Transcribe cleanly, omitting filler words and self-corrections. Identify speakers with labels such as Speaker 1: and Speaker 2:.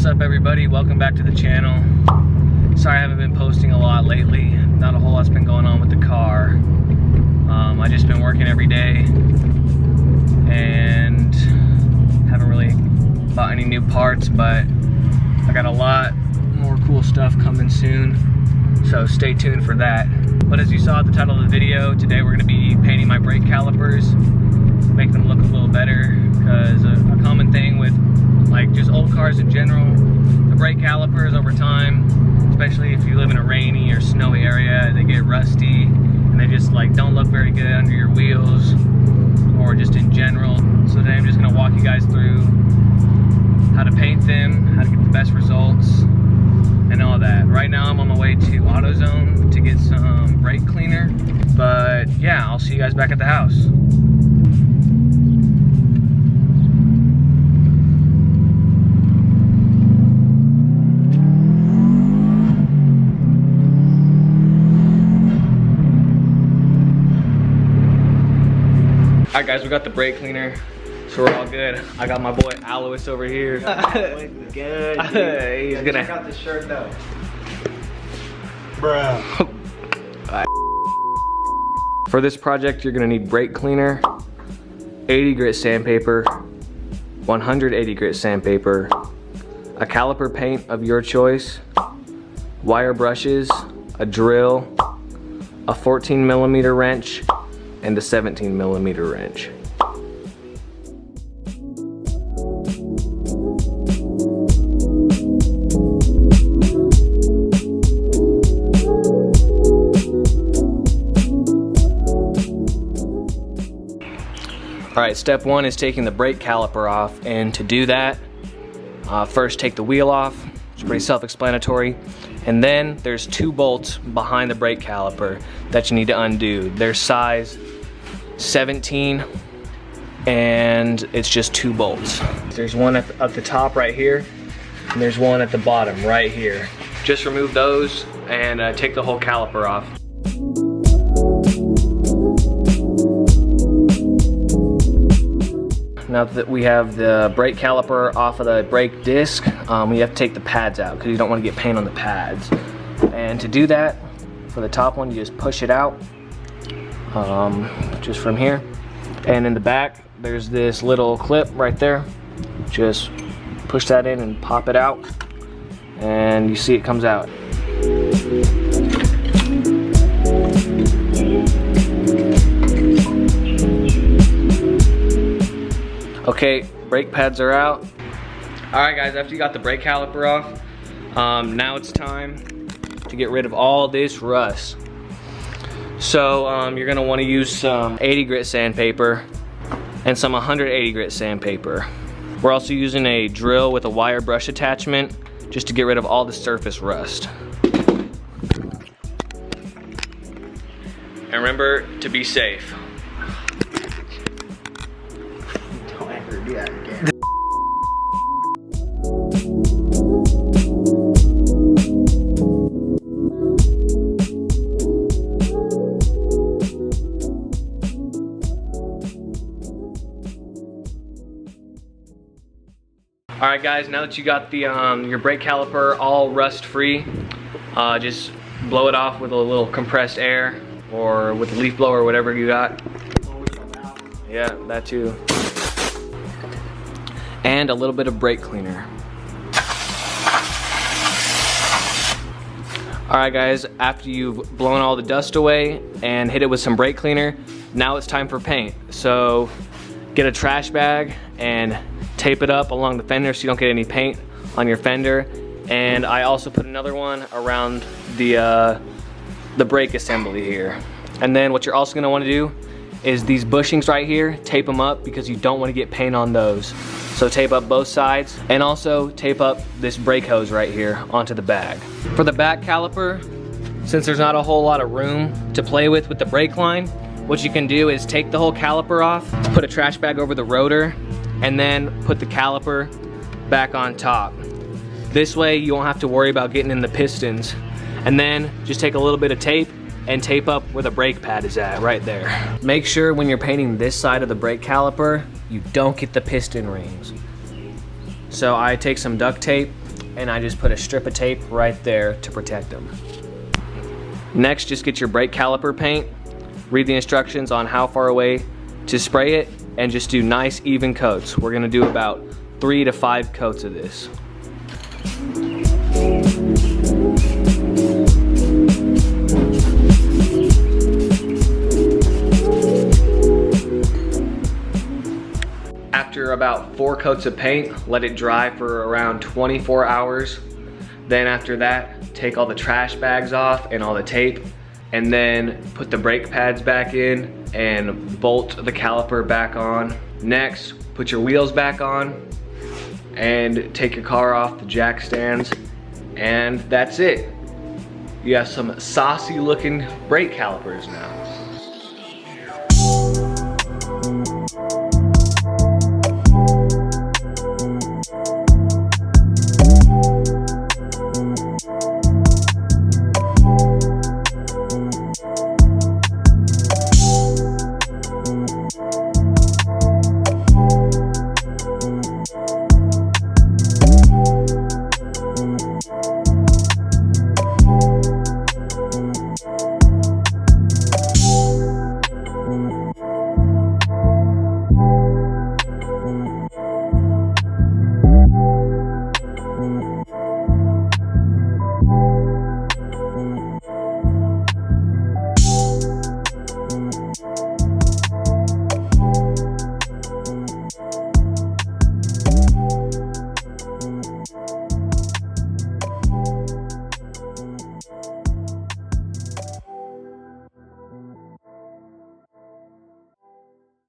Speaker 1: up, everybody? Welcome back to the channel. Sorry I haven't been posting a lot lately. Not a whole lot's been going on with the car. I just been working every day and haven't really bought any new parts, but I got a lot more cool stuff coming soon, so stay tuned for that. But as you saw at the title of the video, today we're going to be painting my brake calipers, make them look a little better, because a common thing with like just old cars in general, the brake calipers over time, especially if you live in a rainy or snowy area, they get rusty and they just like don't look very good under your wheels or just in general. So today I'm just going to walk you guys through how to paint them, how to get the best results and all that. Right now I'm on my way to AutoZone to get some brake cleaner, but yeah, I'll see you guys back at the house. Alright guys, we got the brake cleaner, so we're all good. I got my boy Alois over here.
Speaker 2: Good.
Speaker 1: He's gonna
Speaker 2: check out this shirt though. Bruh.
Speaker 1: For this project, you're gonna need brake cleaner, 80 grit sandpaper, 180 grit sandpaper, a caliper paint of your choice, wire brushes, a drill, a 14mm wrench, and a 17mm wrench. Alright, step one is taking the brake caliper off, and to do that, first take the wheel off. It's pretty self-explanatory. And then there's two bolts behind the brake caliper that you need to undo. They're size 17 and it's just two bolts. There's one at the top right here and there's one at the bottom right here. Just remove those and take the whole caliper off. Now that we have the brake caliper off of the brake disc, we have to take the pads out because you don't want to get paint on the pads. And to do that, for the top one, you just push it out, just from here. And in the back, there's this little clip right there. Just push that in and pop it out, and you see it comes out. Okay, brake pads are out. Alright guys, after you got the brake caliper off, now it's time to get rid of all this rust. So you're gonna wanna use some 80 grit sandpaper and some 180 grit sandpaper. We're also using a drill with a wire brush attachment just to get rid of all the surface rust. And remember to be safe.
Speaker 2: Don't ever do that again.
Speaker 1: Alright guys, now that you got the your brake caliper all rust free, just blow it off with a little compressed air or with a leaf blower or whatever you got. Yeah, that too. And a little bit of brake cleaner. Alright guys, after you've blown all the dust away and hit it with some brake cleaner, now it's time for paint. So get a trash bag and tape it up along the fender so you don't get any paint on your fender. And I also put another one around the brake assembly here. And then what you're also going to want to do is these bushings right here, tape them up because you don't want to get paint on those. So tape up both sides, and also tape up this brake hose right here onto the bag. For the back caliper, since there's not a whole lot of room to play with the brake line, what you can do is take the whole caliper off, put a trash bag over the rotor, and then put the caliper back on top. This way you won't have to worry about getting in the pistons. And then just take a little bit of tape and tape up where the brake pad is at, right there. Make sure when you're painting this side of the brake caliper, you don't get the piston rings. So I take some duct tape and I just put a strip of tape right there to protect them. Next, just get your brake caliper paint, read the instructions on how far away to spray it, and just do nice even coats. We're gonna do about 3 to 5 coats of this. After about 4 coats of paint, let it dry for around 24 hours. Then after that, take all the trash bags off and all the tape, and then put the brake pads back in and bolt the caliper back on. Next, put your wheels back on and take your car off the jack stands, and that's it. You have some saucy looking brake calipers now.